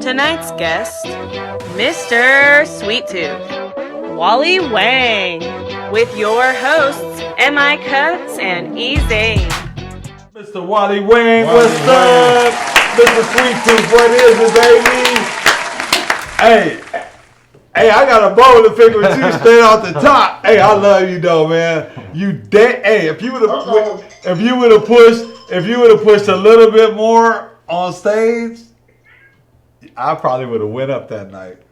Tonight's guest, Mr. Sweet Tooth, Wally Wang, with your hosts, M.I. Cuts and E. Zane. Mr. Wally Wang, what's up? Mr. Sweet Tooth, what is it, baby? Hey, I got a bone to pick with you straight off the top. Hey, I love you though, man. Hey, if you would have pushed a little bit more on stage, I probably would have went up that night.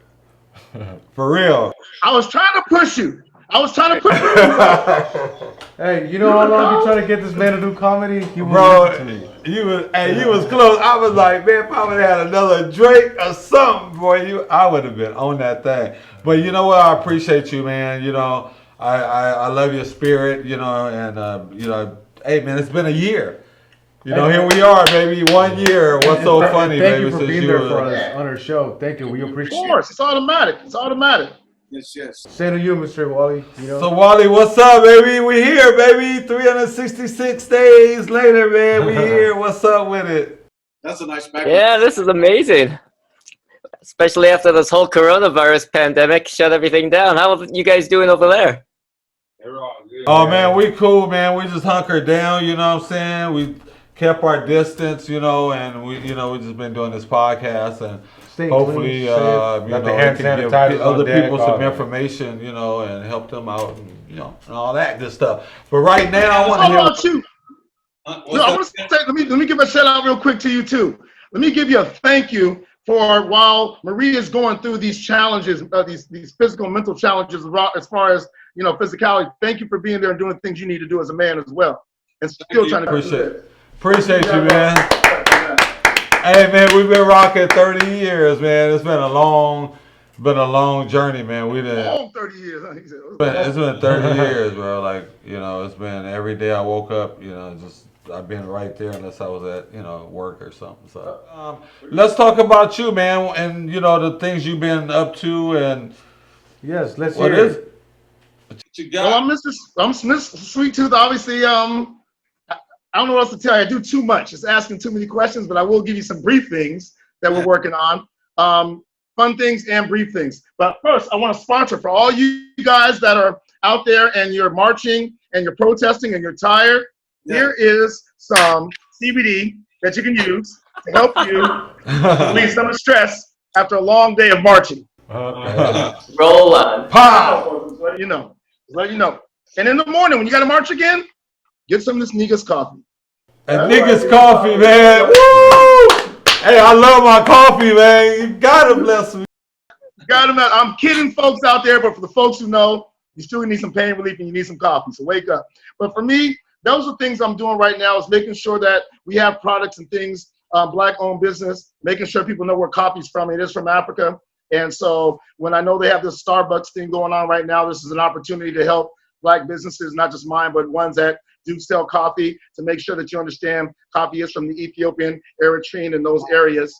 For real. I was trying to push you. Hey, you know how long you trying to get this man to do comedy? You was close. I was like, man, if I would have had another Drake or something for you, I would have been on that thing. But you know what? I appreciate you, man. You know, I love your spirit, you know, and, hey, man, it's been a year. You know, here we are, baby. 1 year. What's so funny, baby? Thank you for being there for us on our show. Thank you. We appreciate it. Of course, it's automatic. Yes. Same to you, Mr. Wally. You know? So, Wally, what's up, baby? We here, baby. 366 days later, man. We here. What's up with it? That's a nice background. Yeah, this is amazing. Especially after this whole coronavirus pandemic shut everything down. How are you guys doing over there? They're all good. Oh, man, we cool, man. We just hunkered down, you know what I'm saying? We kept our distance, you know, and we just been doing this podcast, and hopefully, we can give other people some information, you know, and help them out, and, you know, and all that good stuff. But right now, I want to hear about you. Let me give a shout out real quick to you too. Let me give you a thank you for while Marie is going through these challenges, these physical and mental challenges as far as, you know, physicality. Thank you for being there and doing the things you need to do as a man as well, and still trying to appreciate you, man. Hey, man, we've been rocking 30 years, man. It's been a long journey, man. Long 30 years, huh? It's been 30 years, bro. Like, you know, it's been every day I woke up, you know, I've been right there unless I was at, you know, work or something. So, let's talk about you, man, and, you know, the things you've been up to, and yes, let's hear it. Well, I'm Mr. Sweet Tooth, obviously. I don't know what else to tell you. I do too much. It's asking too many questions, but I will give you some brief things that we're working on. Fun things and brief things. But first, I want to sponsor for all you guys that are out there and you're marching and you're protesting and you're tired. Yeah. Here is some CBD that you can use to help you relieve some of the stress after a long day of marching. Roll on. Pow! Just let you know. And in the morning, when you got to march again, get some of this Niggas coffee. And Niggas coffee, man. Woo! Hey, I love my coffee, man. You gotta bless me. I'm kidding folks out there, but for the folks who know, you still need some pain relief and you need some coffee, so wake up. But for me, those are things I'm doing right now, is making sure that we have products and things, Black-owned business, making sure people know where coffee's from. It is from Africa. And so when I know they have this Starbucks thing going on right now, this is an opportunity to help Black businesses, not just mine, but ones that do sell coffee, to make sure that you understand coffee is from the Ethiopian, Eritrean, and those areas,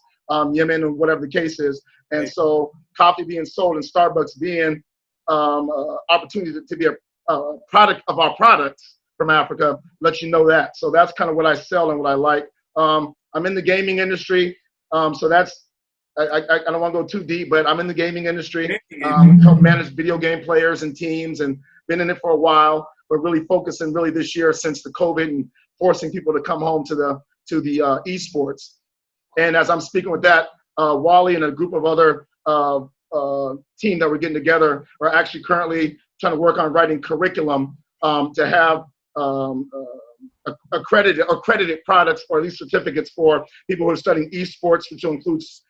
Yemen, and whatever the case is. And so coffee being sold and Starbucks being opportunity to be a product of our products from Africa, lets you know that. So that's kind of what I sell and what I like. I'm in the gaming industry, so that's, I don't want to go too deep, but I'm in the gaming industry, help manage video game players and teams, and been in it for a while, but really focusing really this year since the COVID and forcing people to come home to the esports. And as I'm speaking with that, Wally and a group of other team that we're getting together are actually currently trying to work on writing curriculum to have accredited products, or at least certificates, for people who are studying esports, which includes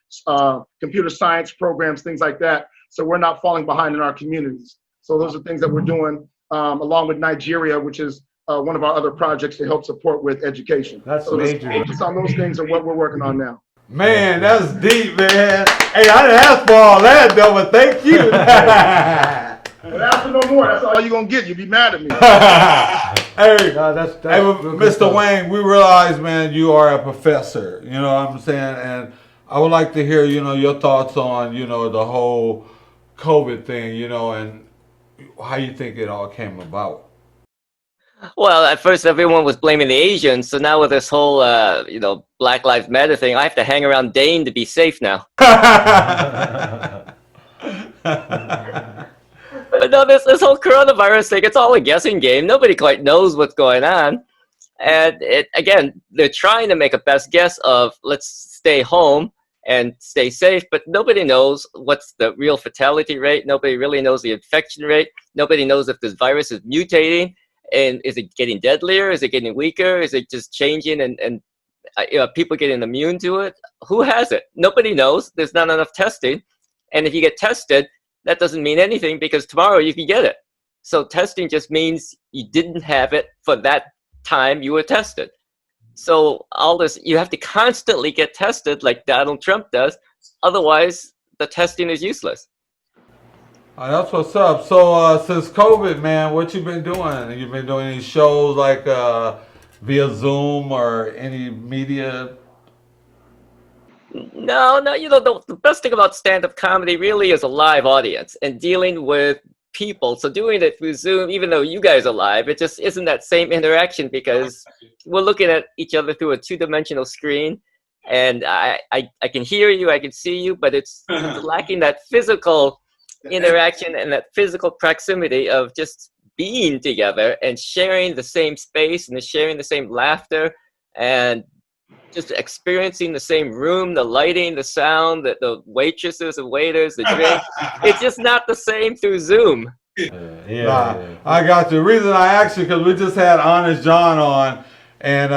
computer science programs, things like that. So we're not falling behind in our communities. So those are things that we're doing along with Nigeria, which is one of our other projects to help support with education. That's so major. Focus on those things are what we're working on now. Man, that's deep, man. Hey, I didn't ask for all that, though, but thank you. But after no more, that's all you're going to get. You'll be mad at me. Hey, that's Mr. Wang, we realize, man, you are a professor. You know what I'm saying? And I would like to hear, you know, your thoughts on, you know, the whole COVID thing, you know, and how you think it all came about. Well, at first everyone was blaming the Asians, so now with this whole, Black Lives Matter thing, I have to hang around Dane to be safe now. But no, this whole coronavirus thing, it's all a guessing game. Nobody quite knows what's going on. And again, they're trying to make a best guess of let's stay home and stay safe, but nobody knows what's the real fatality rate. Nobody really knows the infection rate. Nobody knows if this virus is mutating, and is it getting deadlier? Is it getting weaker? Is it just changing and people getting immune to it? Who has it? Nobody knows. There's not enough testing. And if you get tested, that doesn't mean anything because tomorrow you can get it. So testing just means you didn't have it for that time you were tested. So all this, you have to constantly get tested like Donald Trump does. Otherwise, the testing is useless. That's what's up. So since COVID, man, what you been doing? You been doing any shows like via Zoom or any media? No, the best thing about stand-up comedy really is a live audience and dealing with people. So doing it through Zoom, even though you guys are live, it just isn't that same interaction because we're looking at each other through a two-dimensional screen, and I can hear you, I can see you, but it's lacking that physical interaction and that physical proximity of just being together and sharing the same space and sharing the same laughter and just experiencing the same room, the lighting, the sound, the waitresses and waiters, the drink. It's just not the same through Zoom. I got you. The reason I asked you because we just had Honest John on, and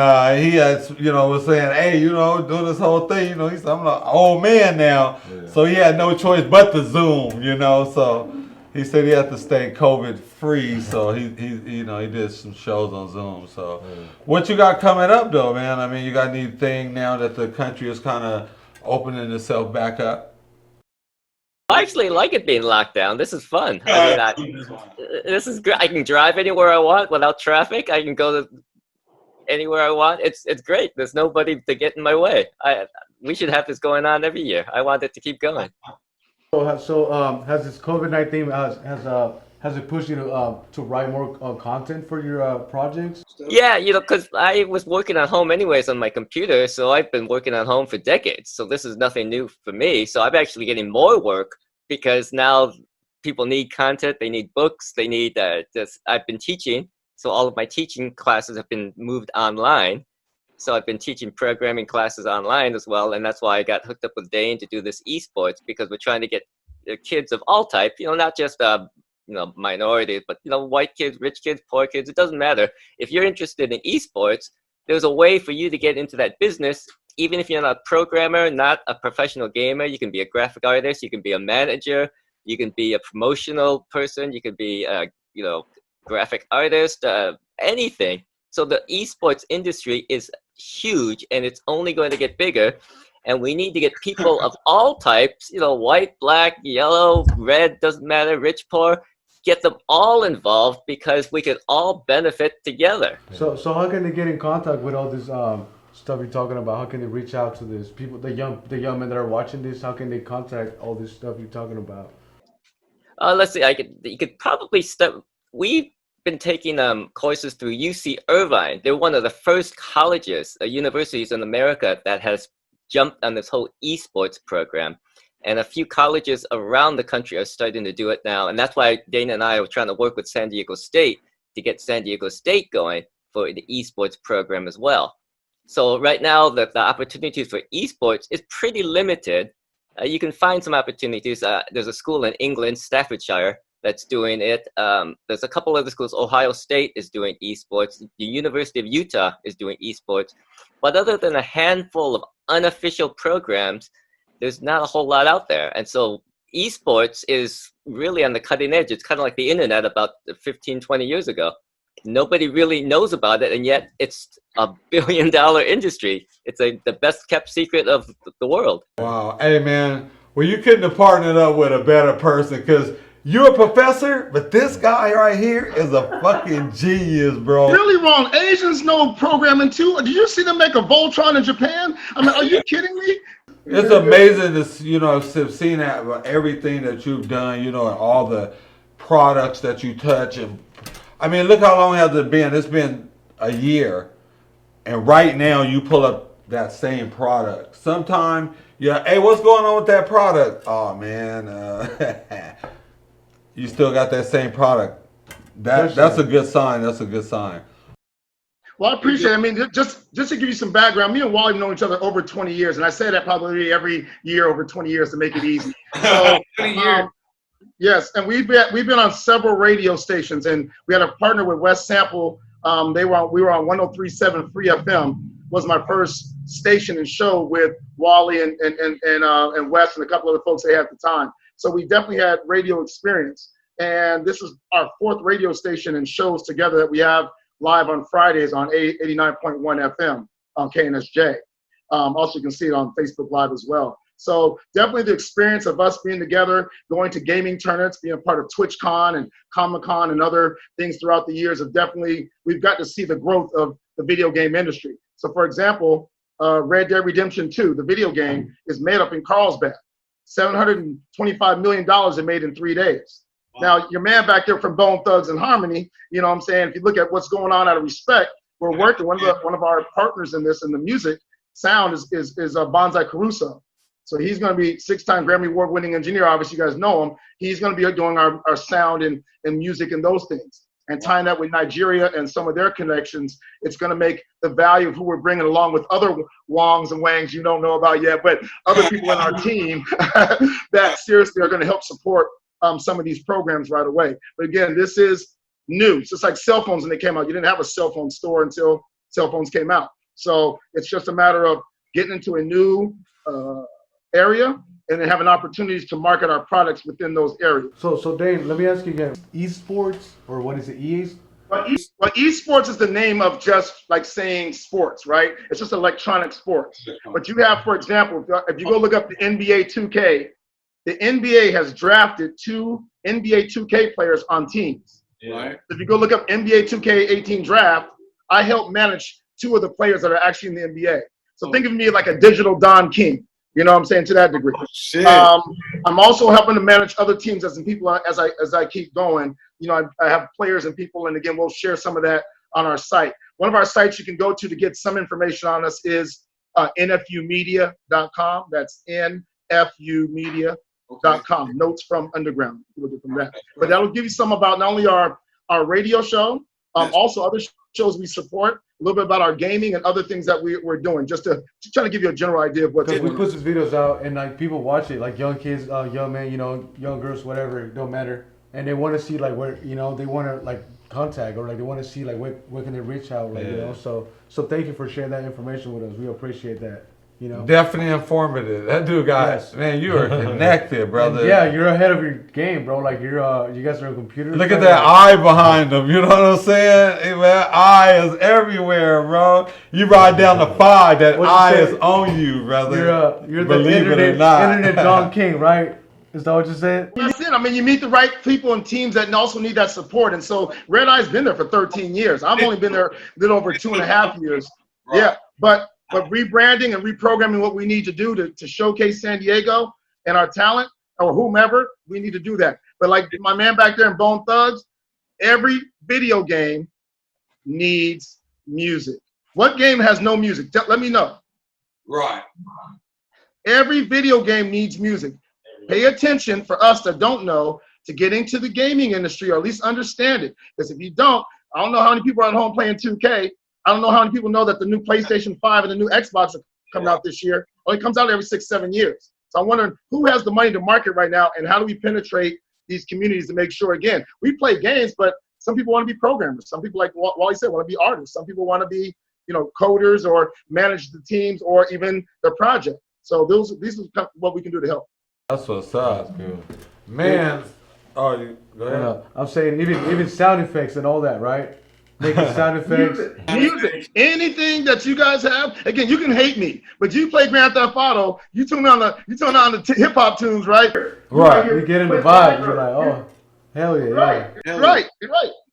he had, was saying, hey, doing this whole thing, he said, I'm an old man now, so he had no choice but to Zoom, so he said he had to stay COVID free, so he did some shows on Zoom. So, what you got coming up though, man? I mean, you got anything now that the country is kind of opening itself back up? I actually like it being locked down. This is fun. This is great. I can drive anywhere I want without traffic. I can go to anywhere I want. It's great. There's nobody to get in my way. We should have this going on every year. I want it to keep going. So has this COVID-19 has it pushed you to write more content for your projects? Yeah, because I was working at home anyways on my computer, so I've been working at home for decades. So this is nothing new for me. So I'm actually getting more work because now people need content, they need books, they need I've been teaching, so all of my teaching classes have been moved online. So I've been teaching programming classes online as well, and that's why I got hooked up with Dane to do this esports, because we're trying to get kids of all type, not just minorities, but white kids, rich kids, poor kids. It doesn't matter. If you're interested in esports, there's a way for you to get into that business. Even if you're not a programmer, not a professional gamer, you can be a graphic artist, you can be a manager, you can be a promotional person, you can be a graphic artist, anything. So the esports industry is huge, and it's only going to get bigger. And we need to get people of all types, white, black, yellow, red, doesn't matter, rich, poor, get them all involved because we could all benefit together. So how can they get in contact with all this stuff you're talking about? How can they reach out to these people, the young men that are watching this? How can they contact all this stuff you're talking about? Let's see. You could probably start. We've been taking courses through UC Irvine. They're one of the first colleges, universities in America that has jumped on this whole esports program, and a few colleges around the country are starting to do it now. And that's why Dana and I are trying to work with San Diego State to get San Diego State going for the esports program as well. So right now, the opportunities for esports is pretty limited. You can find some opportunities. There's a school in England, Staffordshire, that's doing it. There's a couple other schools. Ohio State is doing esports. The University of Utah is doing esports. But other than a handful of unofficial programs, there's not a whole lot out there. And so esports is really on the cutting edge. It's kind of like the internet about 15, 20 years ago. Nobody really knows about it, and yet it's a billion-dollar industry. It's the best kept secret of the world. Wow. Hey, man, well, you couldn't have partnered up with a better person, because you're a professor, but this guy right here is a fucking genius, bro. Really wrong. Asians know programming too. Did you see them make a Voltron in Japan? I mean, are you kidding me? It's amazing to see that everything that you've done, and all the products that you touch, and I mean, look how long has it been? It's been a year, and right now you pull up that same product. Sometime, yeah, hey, what's going on with that product? Oh man, you still got that same product. That's a good sign. That's a good sign. Well, I appreciate it. I mean, just to give you some background, me and Wally have known each other over 20 years, and I say that probably every year over 20 years to make it easy. So, 20 years. yes, and we've been on several radio stations, and we had a partner with West Sample. We were on 103.7 Free FM. Was my first station and show with Wally and Wes and a couple other folks they had at the time. So we definitely had radio experience, and this is our fourth radio station and shows together that we have live on Fridays on 89.1 FM on KNSJ. Also, you can see it on Facebook Live as well. So definitely the experience of us being together, going to gaming tournaments, being a part of TwitchCon and Comic-Con and other things throughout the years we've got to see the growth of the video game industry. So for example, Red Dead Redemption 2, the video game, is made up in Carlsbad. $725 million it made in 3 days. Wow. Now, your man back there from Bone Thugs and Harmony, you know what I'm saying, if you look at what's going on out of respect, we're working, one of our partners in this, in the music sound is Bonsai Caruso. So he's going to be 6-time Grammy Award winning engineer. Obviously, you guys know him. He's going to be doing our sound and music and those things. And tying that with Nigeria and some of their connections, it's going to make the value of who we're bringing along with other Wangs and Wangs you don't know about yet, but other people in our team that seriously are going to help support some of these programs right away. But again, this is new. It's just like cell phones when they came out. You didn't have a cell phone store until cell phones came out. So it's just a matter of getting into a new area and then having opportunities to market our products within those areas. So Dane, let me ask you again. Esports, or what is it? But esports is the name of just like saying sports, right? It's just electronic sports. But you have, for example, if you go look up the NBA 2K, the NBA has drafted 2 NBA 2K players on teams. Right. If you go look up NBA 2K18 draft, I help manage 2 of the players that are actually in the NBA. So think of me like a digital Don King. You know what I'm saying, to that degree. Oh, shit. I'm also helping to manage other teams as I keep going. You know, I have players and people, and again, we'll share some of that on our site. One of our sites you can go to get some information on us is nfumedia.com. That's nfumedia.com. Okay. Notes from Underground. You look from that. But that'll give you some about not only our radio show, also other shows we support, a little bit about our gaming and other things that we're doing, just trying to give you a general idea of what's going on. We put these videos out and like people watch it, like young kids, young men, you know, young girls, whatever, it don't matter. And they want to see like where, you know, they want to like contact or like they want to see like where can they reach out, like, you know. So thank you for sharing that information with us. We appreciate that. You know? Definitely informative. That dude got, man, you are connected, brother. And yeah, you're ahead of your game, bro. Like you guys are on computers. Look at that eye behind him. You know what I'm saying? Hey, man, eye is everywhere, bro. You ride down the 5, that eye is on you, brother. You're the internet Don King, right? Is that what you said? That's it. I mean, you meet the right people and teams that also need that support. And so Red Eye's been there for 13 years. I've only been there a little over 2.5 years. Right. Yeah, but rebranding and reprogramming what we need to do to showcase San Diego and our talent or whomever, we need to do that. But like my man back there in Bone Thugs, every video game needs music. What game has no music? Let me know. Right. Every video game needs music. Pay attention for us that don't know to get into the gaming industry or at least understand it. Because if you don't, I don't know how many people are at home playing 2K. I don't know how many people know that the new PlayStation 5 and the new Xbox are coming out this year. Only comes out every 6-7 years. So I'm wondering who has the money to market right now and how do we penetrate these communities to make sure, again, we play games, but some people want to be programmers. Some people, like Wally said, want to be artists. Some people want to be, you know, coders or manage the teams or even their project. So these are what we can do to help. That's what's up, man. Oh, go ahead. I'm saying even sound effects and all that, right? Making sound effects. Music. Anything that you guys have. Again, you can hate me, but you play Grand Theft Auto, you tune on the hip hop tunes, right? Right. You get in the vibe. You're like, oh, hell yeah.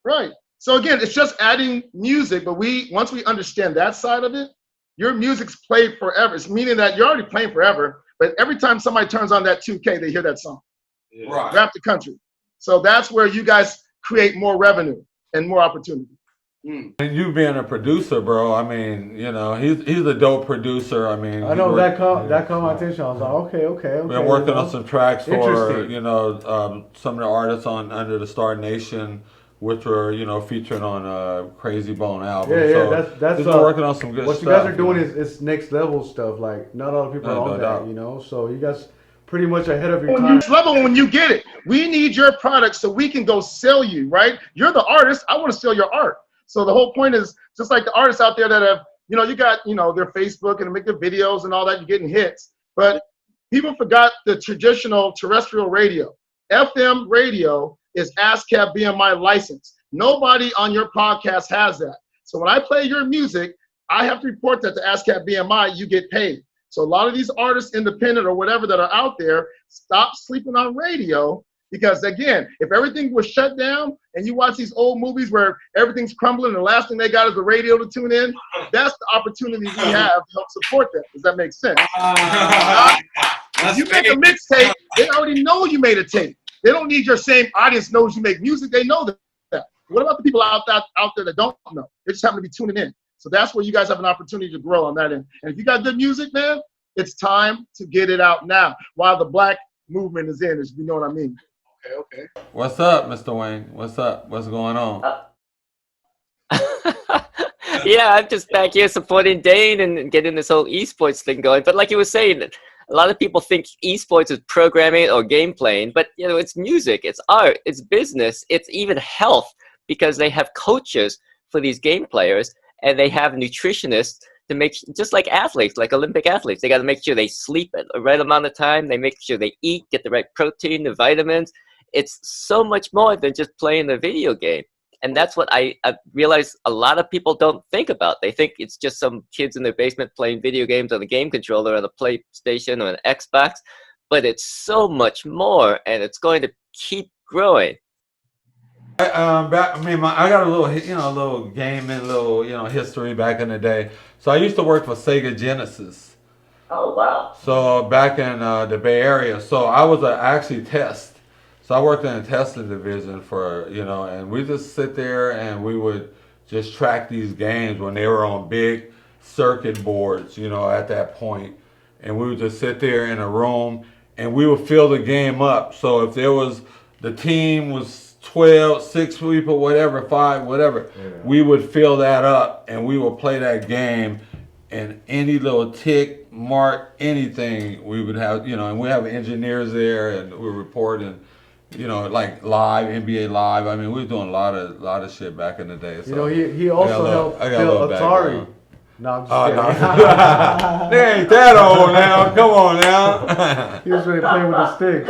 Right. So again, it's just adding music, but once we understand that side of it, your music's played forever. It's meaning that you're already playing forever, but every time somebody turns on that 2K, they hear that song. Right. Rap the country. So that's where you guys create more revenue. and more opportunity. And you being a producer, bro, I mean, you know, he's a dope producer. I mean, I know that caught my attention. I was like, okay. Been working on some tracks for, Interesting. you know, some of the artists on Under the Star Nation, which were, you know, featuring on Crazy Bone album. Yeah, so that's he's been working on some good what stuff. you guys are doing is next level stuff. Like not all the people No are on doubt. that, you know. So you guys pretty much ahead of your On time. this level, when you get it, we need your product so we can go sell you, right? You're the artist. I want to sell your art. So the whole point is just like the artists out there that have, you know, you got, you know, their Facebook and make their videos and all that, you're getting hits. But people forgot the traditional terrestrial radio. FM radio is ASCAP BMI license. Nobody on your podcast has that. So when I play your music, I have to report that to ASCAP BMI, you get paid. So a lot of these artists, independent or whatever that are out there, stop sleeping on radio. Because again, if everything was shut down and you watch these old movies where everything's crumbling and the last thing they got is the radio to tune in, that's the opportunity we have to help support that. Does that make sense? If you make a mixtape, they already know you made a tape. They don't need your same audience knows you make music. They know that. What about the people out there that don't know? They just happen to be tuning in. So that's where you guys have an opportunity to grow on that end. And if you got good music, man, it's time to get it out now while the black movement is in, if you know what I mean. Okay. What's up, Mr. Wang? What's up? What's going on? Yeah, I'm just back here supporting Dane and getting this whole esports thing going. But like you were saying, a lot of people think esports is programming or game playing, but you know, it's music, it's art, it's business, it's even health, because they have coaches for these game players and they have nutritionists to make, just like athletes, like Olympic athletes, they got to make sure they sleep at the right amount of time, they make sure they eat, get the right protein, the vitamins. It's so much more than just playing a video game. And that's what I realize a lot of people don't think about. They think it's just some kids in their basement playing video games on a game controller on a PlayStation or an Xbox, but it's so much more, and it's going to keep growing. I got a little gaming, history back in the day. So I used to work for Sega Genesis. Oh, wow. So back in the Bay Area. So I was actually test. So I worked in a testing division for, and we just sit there and we would just track these games when they were on big circuit boards, at that point. And we would just sit there in a room and we would fill the game up. So if the team was 12, 6 people, whatever, 5, whatever, we would fill that up and we would play that game, and any little tick, mark, anything we would have, and we have engineers there and we're reporting, like live, NBA Live. I mean, we were doing a lot of shit back in the day. So he also helped build Atari. No, I'm just kidding. No. They ain't that old now. Come on now. He was really playing with the sticks.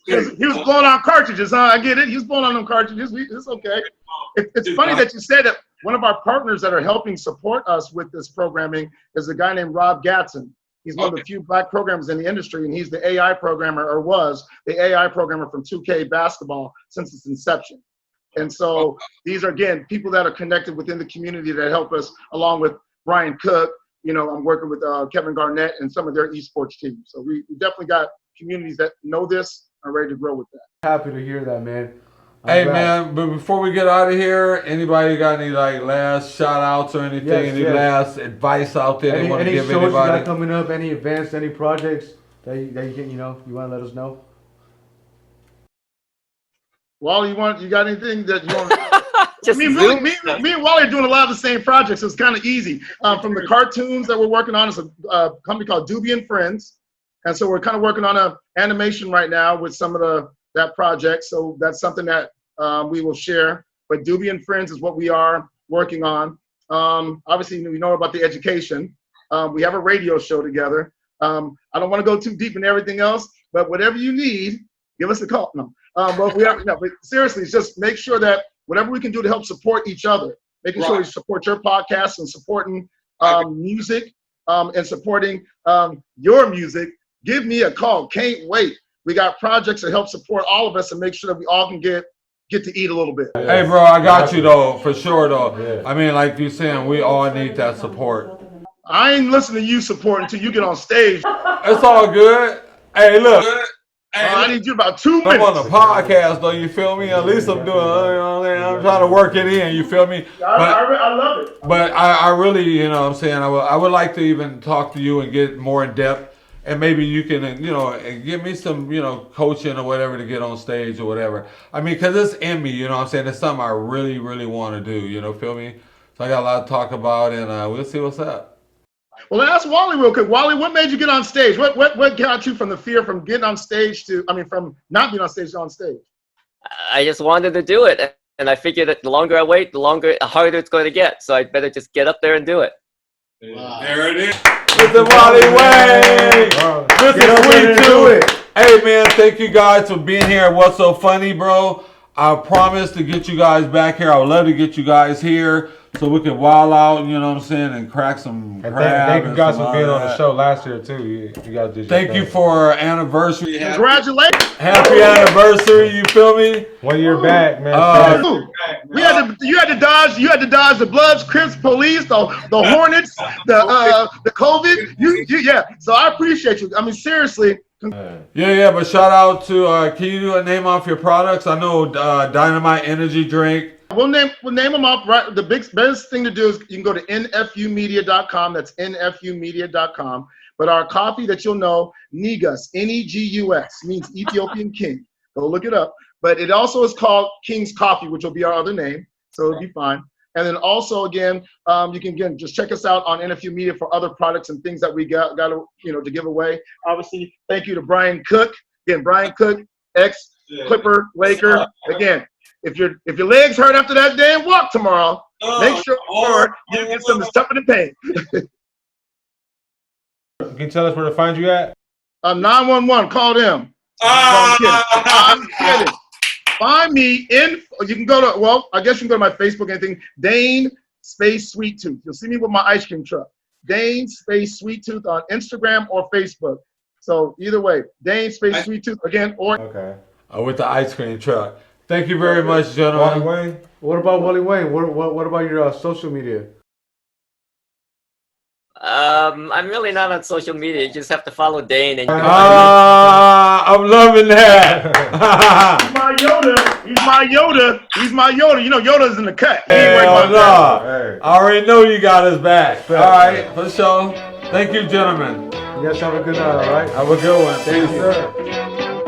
He was blowing on cartridges, huh? I get it. He was blowing on them cartridges. It's okay. It's funny that you said that. One of our partners that are helping support us with this programming is a guy named Rob Gatson. He's one of the few black programmers in the industry, and he's the AI programmer, or was the AI programmer from 2K basketball since its inception. And so these are, again, people that are connected within the community that help us, along with Brian Cook. I'm working with Kevin Garnett and some of their esports teams. So we definitely got communities that know this and are ready to grow with that. Happy to hear that, man. Hey man, but before we get out of here, anybody got any last shout outs or anything? Last advice out there they want to give any shows you anybody? got coming up, any events, any projects that you can, you want to let us know? Wally, you got anything that you want? Just me and Wally are doing a lot of the same projects, so it's kind of easy. From the cartoons that we're working on, it's a company called Doobie and Friends, and so we're kind of working on an animation right now with some of that project. So that's something that we will share. But Doobie and Friends is what we are working on. Obviously, we know about the education. We have a radio show together. I don't want to go too deep in everything else, but whatever you need, give us a call. No. But but seriously, it's just make sure that whatever we can do to help support each other, making sure we support your podcast and supporting music and supporting your music, give me a call. Can't wait. We got projects that help support all of us and make sure that we all can get to eat a little bit. Hey, bro, I got you, though, for sure, though. Yeah. I mean, like you're saying, we all need that support. I ain't listening to you support until you get on stage. It's all good. Hey, look. I need you about 2 I'm on minutes. the podcast though, you feel me? At least I'm doing, I'm trying to work it in, you feel me? I love it. But I really, you know what I'm saying, I would like to even talk to you and get more in depth. And maybe you can, you know, and give me some, you know, coaching or whatever to get on stage or whatever. I mean, because it's in me, you know what I'm saying? It's something I really, really want to do, you know, feel me? So I got a lot to talk about, and we'll see what's up. Well, ask Wally real quick. Wally, what made you get on stage? What got you from the fear from getting on stage to, from not being on stage to on stage? I just wanted to do it, and I figured that the longer I wait, the harder it's going to get. So I'd better just get up there and do it. Wow. There it is. Mr. Wally Wang! Mr. Sweet Tooth! Hey, man, thank you guys for being here at What's So Funny, bro. I promise to get you guys back here. I would love to get you guys here so we can wild out, you know what I'm saying, and crack some crab. Thank you guys for being on the show last year, too. You guys did Thank you for our anniversary. Congratulations. Happy anniversary, you feel me? 1 year back, man. You had to dodge the Bloods, Crips, police, the Hornets, the COVID. Yeah. So I appreciate you. I mean, seriously. Yeah, but shout out to, can you do a name off your products? I know Dynamite Energy Drink. We'll name them up, right? The best thing to do is you can go to nfumedia.com. That's nfumedia.com. But our coffee that you'll know, Negus, Negus, means Ethiopian king. Go look it up. But it also is called King's Coffee, which will be our other name. So it'll be fine. And then also, again, you can just check us out on NFU Media for other products and things that we got to give away. Obviously, thank you to Brian Cook. Again, Brian Cook, ex-Clipper, Laker. Again, if your legs hurt after that damn walk tomorrow, make sure you get some stuff in the pain. Can you tell us where to find you at? 911, call them. I'm kidding. Find me you can go to, I guess you can go to my Facebook, anything, Dane Space Sweet Tooth. You'll see me with my ice cream truck. Dane Space Sweet Tooth on Instagram or Facebook. So either way, Dane Space Sweet Tooth again, or. Okay. With the ice cream truck. Thank you very much, gentlemen. Wally Wang? What about Wally Wang? What about your social media? I'm really not on social media. You just have to follow Dane. And I'm loving that. He's my Yoda. He's my Yoda. You know, Yoda's in the cut. Hell no. I already know you got us back. All right, for sure. Thank you, gentlemen. You guys have a good night, all right? Have a good one. Thank you, sir.